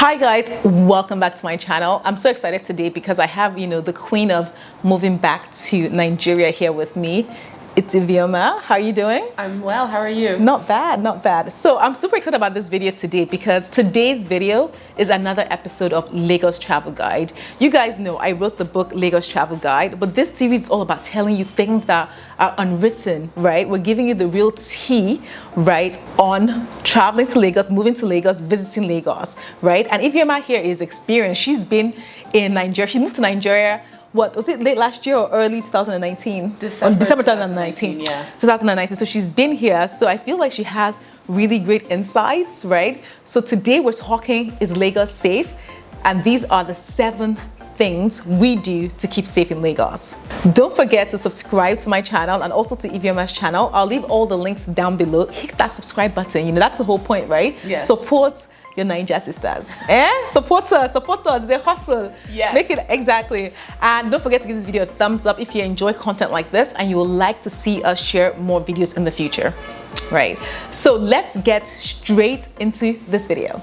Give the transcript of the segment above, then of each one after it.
Hi guys, welcome back to my channel. I'm so excited today because I have, the queen of moving back to Nigeria here with me. It's Ivioma. How are you doing? I'm well. How are you? Not bad, not bad. So I'm super excited about this video today because today's video is another episode of Lagos Travel Guide. You guys know I wrote the book Lagos Travel Guide, but this series is all about telling you things that are unwritten, right? We're giving you the real tea, right, on traveling to Lagos, moving to Lagos, visiting Lagos, right? And Ivioma here is experienced. She's been in Nigeria. She moved to Nigeria. What was it, late last year or early 2019? December 2019. Yeah. 2019. So she's been here. So I feel like she has really great insights, right? So today we're talking, is Lagos safe? And these are the 7 things we do to keep safe in Lagos. Don't forget to subscribe to my channel and also to Ivioma's channel. I'll leave all the links down below. Hit that subscribe button. That's the whole point, right? Yeah. Support your Ninja sisters. Support us, it's a hustle. Yeah. Make it exactly. And don't forget to give this video a thumbs up if you enjoy content like this and you would like to see us share more videos in the future. Right. So let's get straight into this video.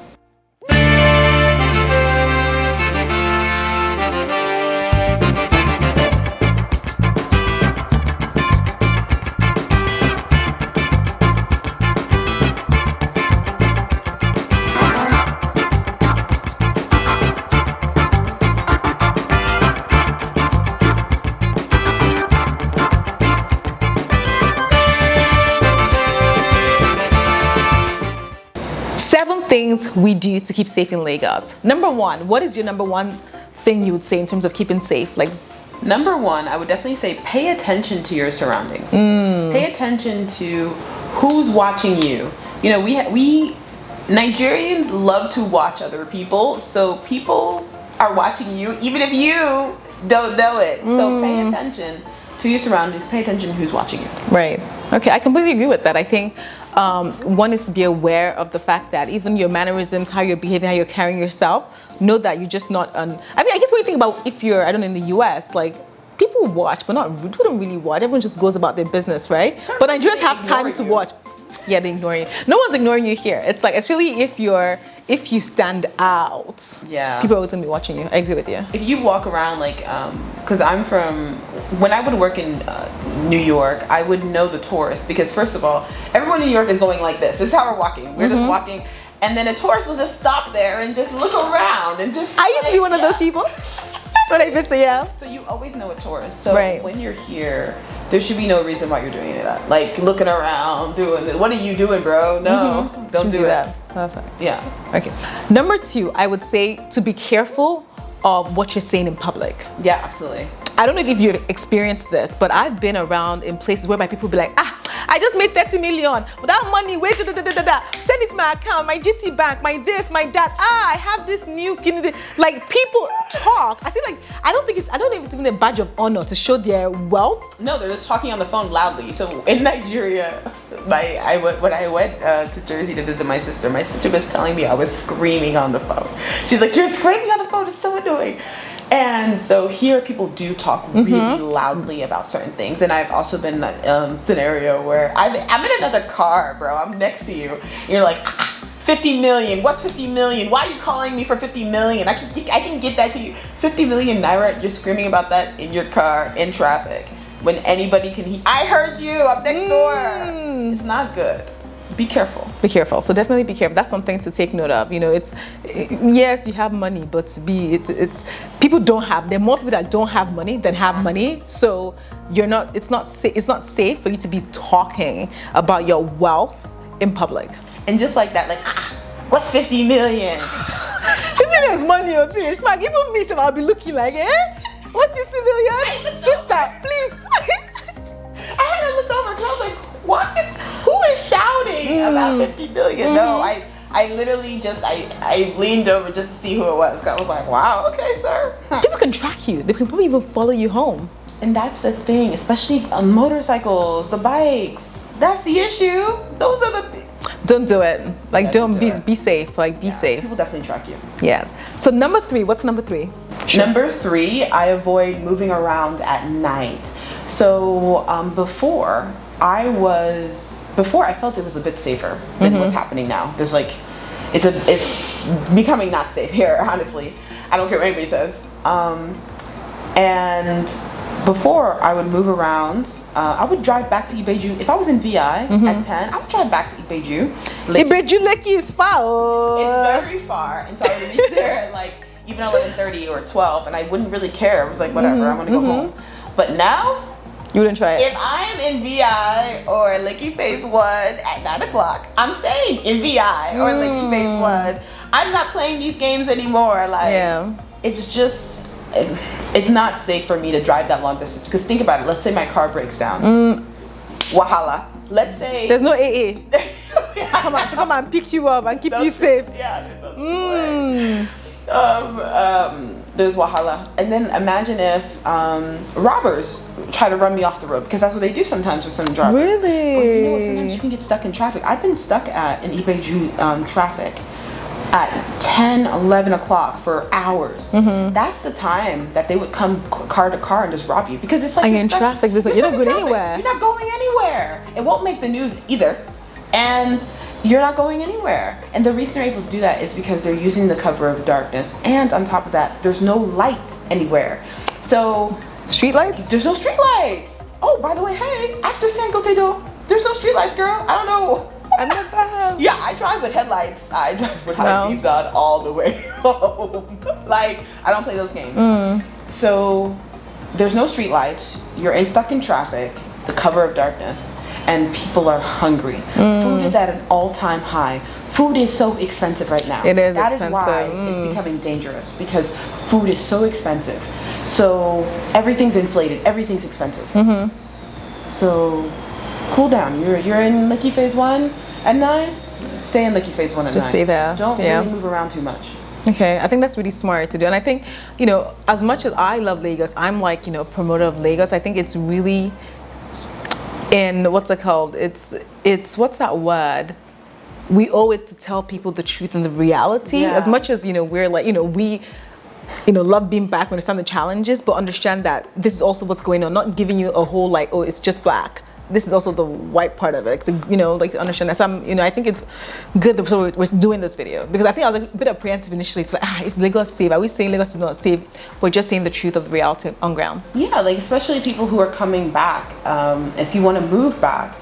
Things we do to keep safe in Lagos. Number 1, what is your number 1 thing you would say in terms of keeping safe? Like, number 1, I would definitely say pay attention to your surroundings. Pay attention to who's watching you. We Nigerians love to watch other people, so people are watching you even if you don't know it. So pay attention to your surroundings. Pay attention to who's watching you. Right. Okay, I completely agree with that. I think one is to be aware of the fact that even your mannerisms, how you're behaving, how you're carrying yourself, know that you're just not I guess when you think about if you're, I don't know, in the US, like people watch, but people don't really watch. Everyone just goes about their business, right? But Nigerians have time to watch. Yeah, they ignore you. No one's ignoring you here. It's like, it's really if you stand out, yeah, people are always gonna be watching you. I agree with you. If you walk around like, because when I would work in New York, I would know the tourists because first of all, everyone in New York is going like this. This is how we're walking. We're just walking, and then a tourist will just stop there and just look around and just. I used to be one of those people. When I visit, yeah. So you always know a tourist. So when you're here, there should be no reason why you're doing any of that. Like looking around, doing this. What are you doing, bro? No, don't do that. Perfect. Yeah. Okay. Number 2, I would say to be careful of what you're saying in public. Yeah, absolutely. I don't know if you've experienced this, but I've been around in places whereby people be like, I just made 30 million. But that money, wait, send it to my account, my GT bank, my this, my that. I have this new, like people talk. I feel like, I don't know if it's even a badge of honor to show their wealth. No, they're just talking on the phone loudly. So in Nigeria, when I went to Jersey to visit my sister was telling me I was screaming on the phone. She's like, you're screaming on the phone, it's so annoying. And so here people do talk really loudly about certain things. And I've also been in that scenario where I'm in another car, bro. I'm next to you. And you're like, 50 million. What's 50 million? Why are you calling me for 50 million? I can get that to you. 50 million naira. You're screaming about that in your car in traffic when anybody can hear. I heard you. I'm next door. It's not good. Be careful. Be careful. So definitely be careful. That's something to take note of. Yes, you have money, but it's people don't have. There are more people that don't have money than have money. So it's not safe for you to be talking about your wealth in public. And just like that, like, what's 50 million? 50 million is money, please. Man, even me, I'll be looking like, what's 50 million? Sister, please. I had to look over because I was like, who is shouting about 50 million? No, I literally just, I leaned over just to see who it was. I was like, wow, okay, sir. People can track you. They can probably even follow you home. And that's the thing, especially on motorcycles, the bikes. That's the issue. Those are the Don't do it. Like, don't be safe. Like, be safe. People definitely track you. Yes. So number 3, what's number 3? Sure. Number 3, I avoid moving around at night. So before I felt it was a bit safer than what's happening now. There's like it's becoming not safe here, honestly. I don't care what anybody says. And before I would move around, I would drive back to Ibeju. If I was in VI at 10, I would drive back to Ibeju. Ibeju Lekki is far. Oh. It's very far. And so I would reach there at like even 11:30 or 12, and I wouldn't really care. I was like, whatever, I want to go home. But now, you wouldn't try it. If I am in VI or Lekki Phase 1 at 9 o'clock, I'm staying in VI or Lekki Phase 1. I'm not playing these games anymore. Like, it's just, it's not safe for me to drive that long distance. Because think about it. Let's say my car breaks down. Wahala. Let's say there's no AA to come and pick you up and keep you safe. Yeah. There's wahala. And then imagine if robbers try to run me off the road, because that's what they do sometimes with some drivers. Really? Well, you know what, sometimes you can get stuck in traffic. I've been stuck in Ibeju traffic at 10, 11 o'clock for hours. That's the time that they would come car to car and just rob you, because it's like you're in traffic. You're not going anywhere. You're not going anywhere. It won't make the news either. And you're not going anywhere. And the reason they're able to do that is because they're using the cover of darkness. And on top of that, there's no lights anywhere. So street lights? There's no street lights. Oh, by the way, hey, after San Gotedo, there's no street lights, girl. I don't know. I'm not bad. Yeah, I drive with headlights. I drive with high beams on all the way home. Like, I don't play those games. So there's no street lights. You're stuck in traffic, the cover of darkness. And people are hungry. Food is at an all-time high. Food is so expensive right now. It is expensive. That is why it's becoming dangerous, because food is so expensive. So everything's inflated. Everything's expensive. So cool down. You're in Lekki Phase 1 at 9. Stay in Lekki Phase 1 at 9. Just stay there. Don't really move around too much. Okay, I think that's really smart to do. And I think, as much as I love Lagos, I'm like, promoter of Lagos. I think it's really... And what's it called? It's what's that word? We owe it to tell people the truth and the reality. As much as we're like we love being back, we understand the challenges, but understand that this is also what's going on. Not giving you a whole like, oh, it's just black. This is also the white part of it. So, like to understand that. So I think it's good that we're doing this video, because I think I was a bit apprehensive initially. It's like, is Lagos safe? Are we saying Lagos is not safe? We're just saying the truth of the reality on ground. Yeah, like especially people who are coming back. If you want to move back,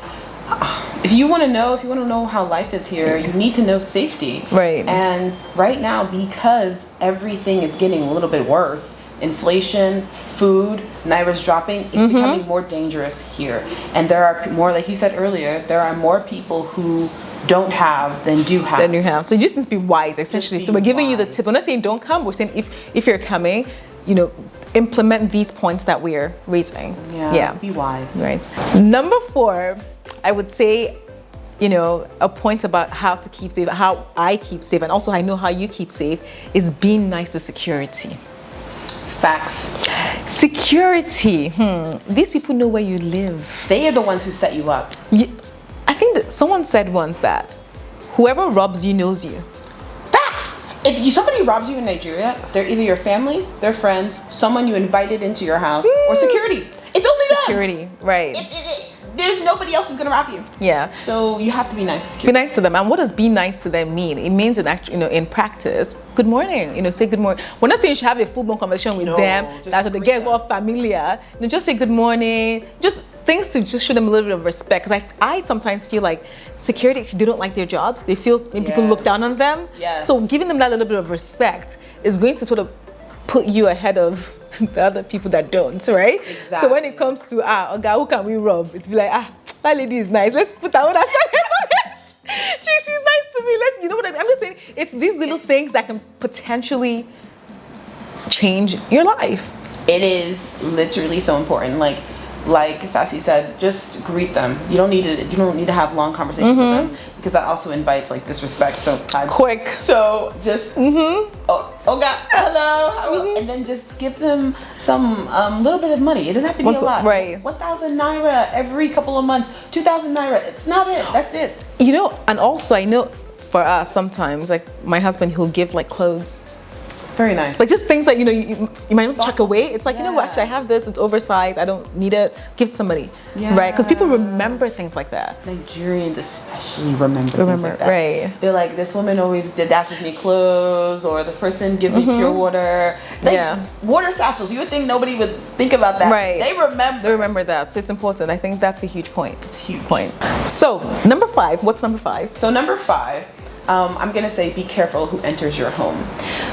if you want to know how life is here, you need to know safety. Right. And right now, because everything is getting a little bit worse, inflation, food, Naira's dropping, it's becoming more dangerous here. And there are more, like you said earlier, there are more people who don't have than do have. Than you have. So you just need to be wise, essentially. So we're giving you the tip. We're not saying don't come. We're saying if you're coming, implement these points that we're raising. Yeah. Be wise. Right. Number 4, I would say, a point about how to keep safe, how I keep safe, and also I know how you keep safe, is being nice to security. Facts. Security. These people know where you live. They are the ones who set you up. I think that someone said once that whoever robs you knows you. Facts. If somebody robs you in Nigeria, they're either your family, their friends, someone you invited into your house, or security. It's only them. Security, right. There's nobody else who's gonna rob you. Yeah. So you have to be nice. Be nice to them. And what does be nice to them mean? It means in practice, good morning. Say good morning. We're not saying you should have a full-blown conversation with them. That's they get more familiar. Just say good morning. Just things to just show them a little bit of respect. Because I sometimes feel like security, they don't like their jobs. They feel when people look down on them. Yes. So giving them that little bit of respect is going to sort of put you ahead of the other people that don't, right? Exactly. So when it comes to who can we rob? It's be like, that lady is nice. Let's put that on aside. She's nice to me. Let's, you know what I mean? I'm just saying, it's these little things that can potentially change your life. It is literally so important. Like Sassy said, just greet them. You don't need to have long conversations with them, because that also invites like disrespect. So quick. So just oh God, hello, and then just give them some little bit of money. It doesn't have to be a lot. Right. 1,000 naira every couple of months. 2,000 naira. It's not it. That's it. And also I know for us sometimes, like my husband, he'll give like clothes. Very nice. Like just things that, you know, you might not chuck away. It's like, you know what, actually I have this, it's oversized, I don't need it, give it to somebody, right? Because people remember things like that. Nigerians especially remember things like that. Right. They're like, this woman always dashes me clothes, or this person gives me pure water. Water satchels, you would think nobody would think about that. Right. They remember that, so it's important. I think that's a huge point. It's a huge point. So number 5, what's number 5? So number 5, I'm gonna say be careful who enters your home.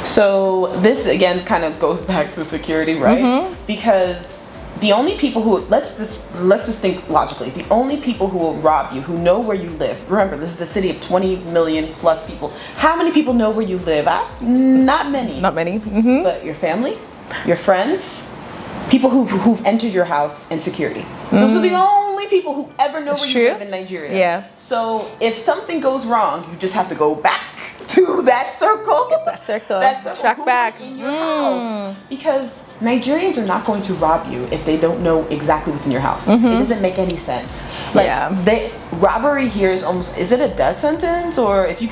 So this again kind of goes back to security, right? Because the only people who let's just think logically. The only people who will rob you, who know where you live. Remember, this is a city of 20 million plus people. How many people know where you live? Not many. Not many. But your family, your friends, people who've entered your house, and security. Those are the only people who ever know where you live in Nigeria. Yes. So if something goes wrong, you just have to go back to that circle. That circle. Track back in your house. Because Nigerians are not going to rob you if they don't know exactly what's in your house. It doesn't make any sense. Like robbery here is almost, is it a death sentence? Or if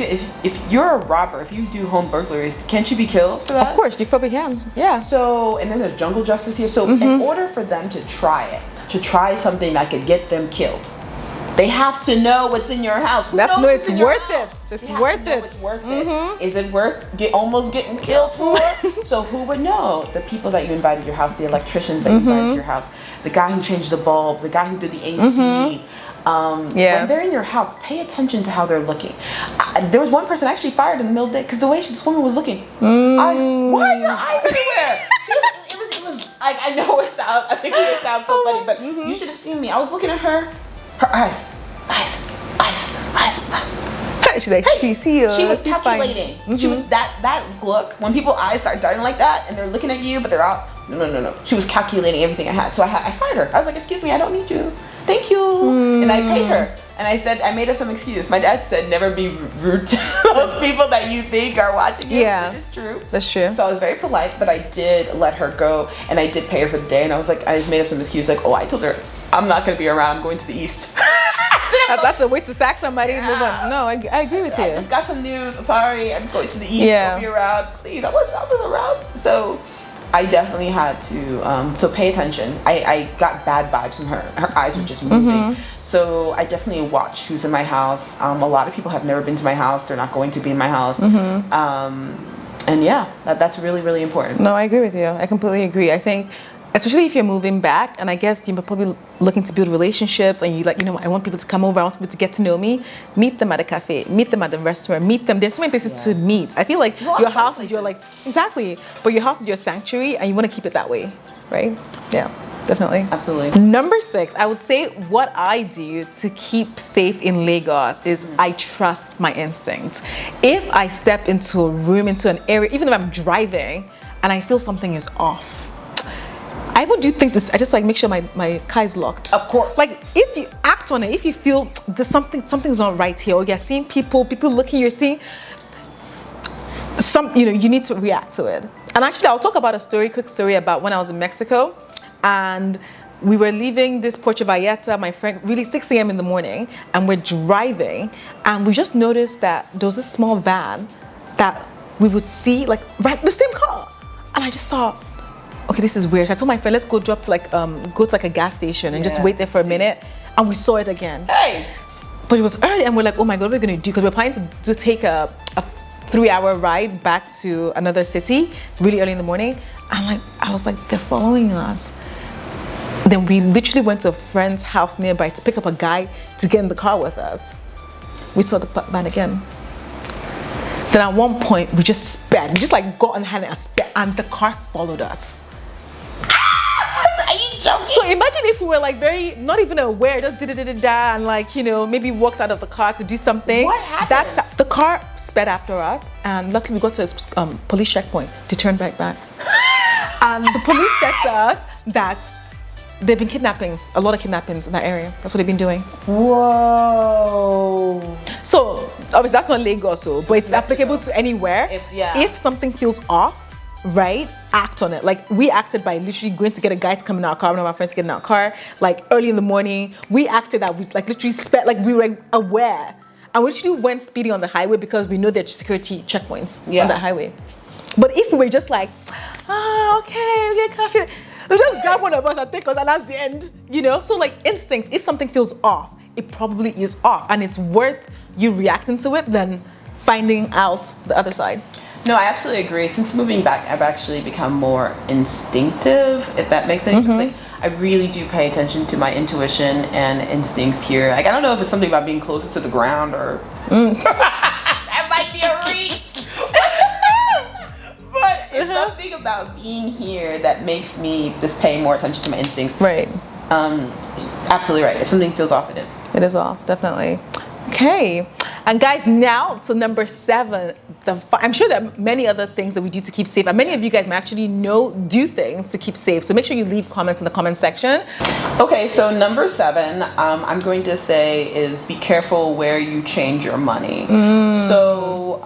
you're a robber, if you do home burglaries, can't you be killed for that? Of course, you probably can. Yeah. So, and then there's jungle justice here. So in order for them to try something that could get them killed, they have to know what's in your house. That's no, it's worth it. It's worth it. It's worth it. Is it worth almost getting killed for? So who would know? The people that you invited to your house, the electricians that you invited to your house, the guy who changed the bulb, the guy who did the AC. When they're in your house, pay attention to how they're looking. There was one person actually fired in the middle of the day because the way this woman was looking. Why are your eyes everywhere? It was like, I know it sounds, I think it sounds so funny, but you should have seen me. I was looking at her eyes. She's like, see you. She was calculating. She was that look when people's eyes start darting like that and they're looking at you, but they're out. No. She was calculating everything I had, so I fired her. I was like, excuse me, I don't need you. Thank you. And I paid her. And I said, I made up some excuse. My dad said, never be rude to those people that you think are watching you. Yeah, which is true. That's true. So I was very polite, but I did let her go, and I did pay her for the day. And I was like, I just made up some excuse, like, oh, I told her I'm not gonna be around. I'm going to the east. That's a way to sack somebody. Yeah. Move on. No, I agree with you. I just got some news. Sorry, I'm going to the east. I'll be around. Please, I was around. So I definitely had to pay attention. I got bad vibes from her. Her eyes were just moving. So I definitely watch who's in my house. A lot of people have never been to my house. They're not going to be in my house. And yeah, that's really, really important. No, I agree with you. I completely agree. I think, especially if you're moving back, and I guess you're probably looking to build relationships, and you like, you know, I want people to come over, I want people to get to know me. Meet them at a cafe, meet them at the restaurant, meet them. There's so many places to meet. I feel like your house is your but your house is your sanctuary, and you want to keep it that way, right? Yeah. Definitely. Absolutely. Number 6, I would say what I do to keep safe in Lagos is I trust my instincts. If I step into a room, into an area, even if I'm driving and I feel something is off, I even do things, I just like make sure my car is locked. Of course. Like if you act on it, if you feel there's something's not right here, or you're seeing people looking, you're seeing you need to react to it. And actually I'll talk about a quick story about when I was in Mexico. And we were leaving this Puerto Vallarta, my friend, really 6 a.m. in the morning, and we're driving, and we just noticed that there was a small van that we would see, like, right, the same car. And I just thought, okay, this is weird. So I told my friend, let's go drop to a gas station and just wait there for a minute. And we saw it again. Hey! But it was early, and we're like, oh my God, what are we gonna do? Because we're planning to take a 3-hour ride back to another city really early in the morning. I was like, they're following us. Then we literally went to a friend's house nearby to pick up a guy to get in the car with us. We saw the van again. Then at one point, we just sped. We just like got on hand and sped, and the car followed us. Are you joking? So imagine if we were like not even aware, just da-da-da-da-da, and like, you know, maybe walked out of the car to do something. What happened? The car sped after us, and luckily we got to a police checkpoint to turn back. And the police said to us that there've been a lot of kidnappings in that area. That's what they've been doing. Whoa. So obviously that's not Lagos, but it's applicable to anywhere. If something feels off, right, act on it. Like we acted by literally going to get a guy to come in our car, one of our friends to get in our car, like early in the morning. We acted that we like literally sped, like we were aware. And we literally went speeding on the highway because we know there's security checkpoints on the highway. But if we were just like, okay, we get coffee, they'll just grab one of us and take us, and that's the end, you know? So like instincts, if something feels off, it probably is off, and it's worth you reacting to it than finding out the other side. No, I absolutely agree. Since moving back, I've actually become more instinctive, if that makes any sense. Like, I really do pay attention to my intuition and instincts here. Like, I don't know if it's something about being closer to the ground or that might be a reach. But it's something about being here that makes me just pay more attention to my instincts. Right. Absolutely right. If something feels off, it is. It is off, definitely. Okay, and guys, now to number 7. I'm sure there are many other things that we do to keep safe, and many of you guys may actually do things to keep safe. So make sure you leave comments in the comment section. Okay, so number 7, I'm going to say is be careful where you change your money. So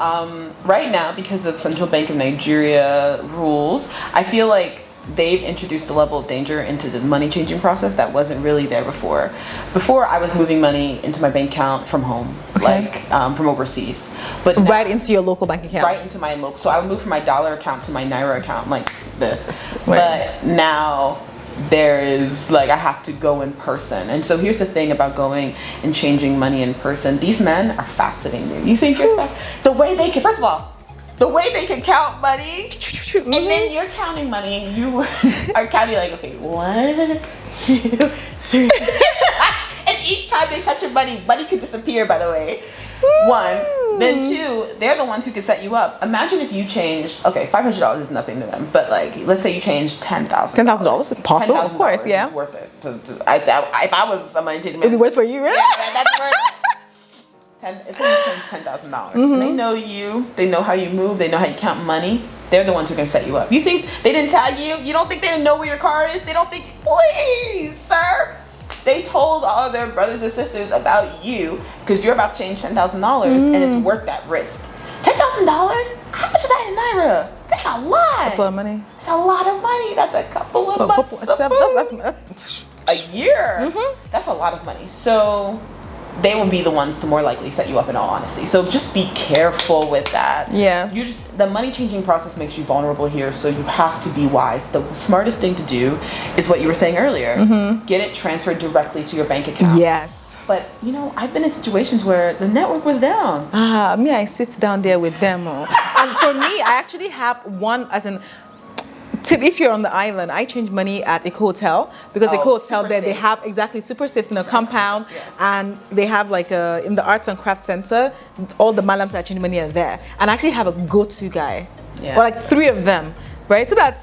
right now, because of Central Bank of Nigeria rules, I feel like they've introduced a level of danger into the money changing process that wasn't really there before. Before, I was moving money into my bank account from home, like from overseas. But now, right into your local bank account. Right into my local. So I would move from my dollar account to my Naira account like this. Right. But now there is like I have to go in person. And so here's the thing about going and changing money in person. These men are faster than you. You think you're fast? The way they can, first of all, the way they can count money, and then you're counting money, and you are counting like, okay, 1, 2, 3. And each time they touch your money could disappear, by the way. 1, then 2, they're the ones who can set you up. Imagine if you changed, okay, $500 is nothing to them, but like, let's say you changed $10,000. $10,000, possible, of course, yeah. It's worth it. If I was somebody changing money, it'd be worth for you, right? Yeah, that's worth it. It's only changed $10,000. And they know you. They know how you move. They know how you count money. They're the ones who can set you up. You think they didn't tag you? You don't think they didn't know where your car is? They don't think, please, sir. They told all of their brothers and sisters about you because you're about to change $10,000 and it's worth that risk. $10,000? How much is that in Naira? That's a lot. That's a lot of money. It's a lot of money. That's a couple of months. That's a year. That's a lot of money. So they will be the ones to more likely set you up, in all honesty. So just be careful with that. Yeah. The money changing process makes you vulnerable here, so you have to be wise. The smartest thing to do is what you were saying earlier. Get it transferred directly to your bank account. Yes. But, you know, I've been in situations where the network was down. Me, I sit down there with them. And for me, I actually have one, as in, tip, if you're on the island, I change money at Ikoyi Hotel because Ikoyi Hotel there, they have super safes in a compound, and they have like in the Arts and Crafts Center, all the malams that change money are there. And I actually have a go-to guy, or like 3 of them, right? So that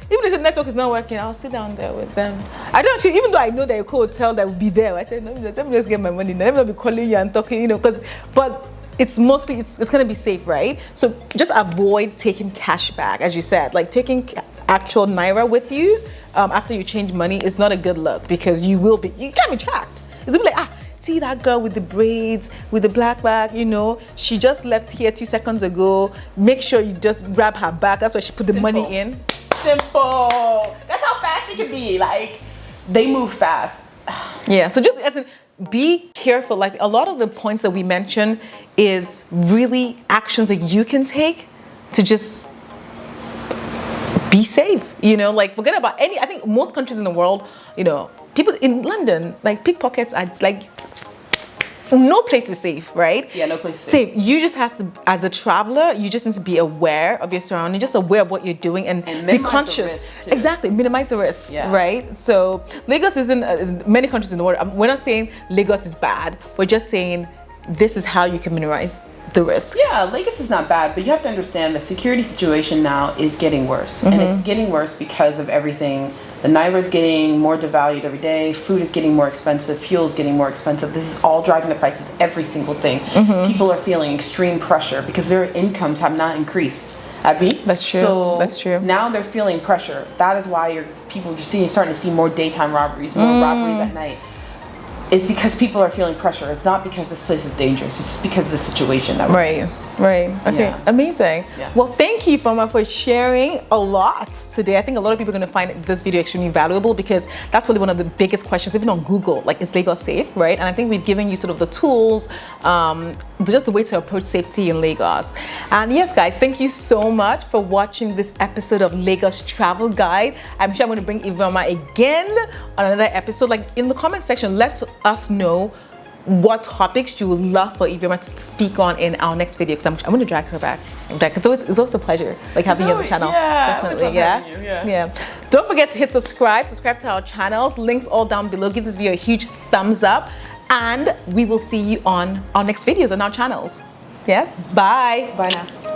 even if the network is not working, I'll sit down there with them. I don't actually, even though I know that Ikoyi Hotel that will be there, I said, no, let me just get my money. Let me not be calling you and talking, you know, but it's mostly, it's gonna be safe, right? So just avoid taking cash back, as you said, like taking actual Naira with you after you change money is not a good look because you can't be tracked. It's be like, see that girl with the braids, with the black bag, you know, she just left here 2 seconds ago. Make sure you just grab her bag. That's where she put the money in. Simple. That's how fast it can be. Like, they move fast. Yeah, so just as in, be careful. Like a lot of the points that we mentioned is really actions that you can take to just be safe, you know, like forget about I think most countries in the world, you know, people in London, like pickpockets are like, no place is safe, right? Yeah, no place is safe. You just have to, as a traveler, you just need to be aware of your surroundings, just aware of what you're doing and be conscious. Exactly, minimize the risk, right? So Lagos isn't, many countries in the world, we're not saying Lagos is bad, we're just saying this is how you can minimize the risk. Yeah, Lagos is not bad, but you have to understand the security situation now is getting worse. And it's getting worse because of everything. The Naira is getting more devalued every day. Food is getting more expensive. Fuel is getting more expensive. This is all driving the prices, every single thing. People are feeling extreme pressure because their incomes have not increased. Abby? That's true. So that's true. Now they're feeling pressure. That is why you're starting to see more daytime robberies, more robberies at night. It's because people are feeling pressure. It's not because this place is dangerous. It's just because of the situation that we're in. Right. Okay. Yeah. Amazing. Yeah. Well, thank you, Fama, for sharing a lot today. I think a lot of people are going to find this video extremely valuable because that's probably one of the biggest questions, even on Google. Like, is Lagos safe, right? And I think we've given you sort of the tools, just the way to approach safety in Lagos. And yes, guys, thank you so much for watching this episode of Lagos Travel Guide. I'm sure I'm going to bring Ivoma again on another episode. Like, in the comment section, let us know what topics you would love for Ivoma to speak on in our next video, because I'm going to drag her back. It's always a pleasure, like, having you on the channel. Yeah, definitely. Yeah. Don't forget to hit subscribe to our channels. Links all down below. Give this video a huge thumbs up, and we will see you on our next videos on our channels. Yes. Bye. Bye now.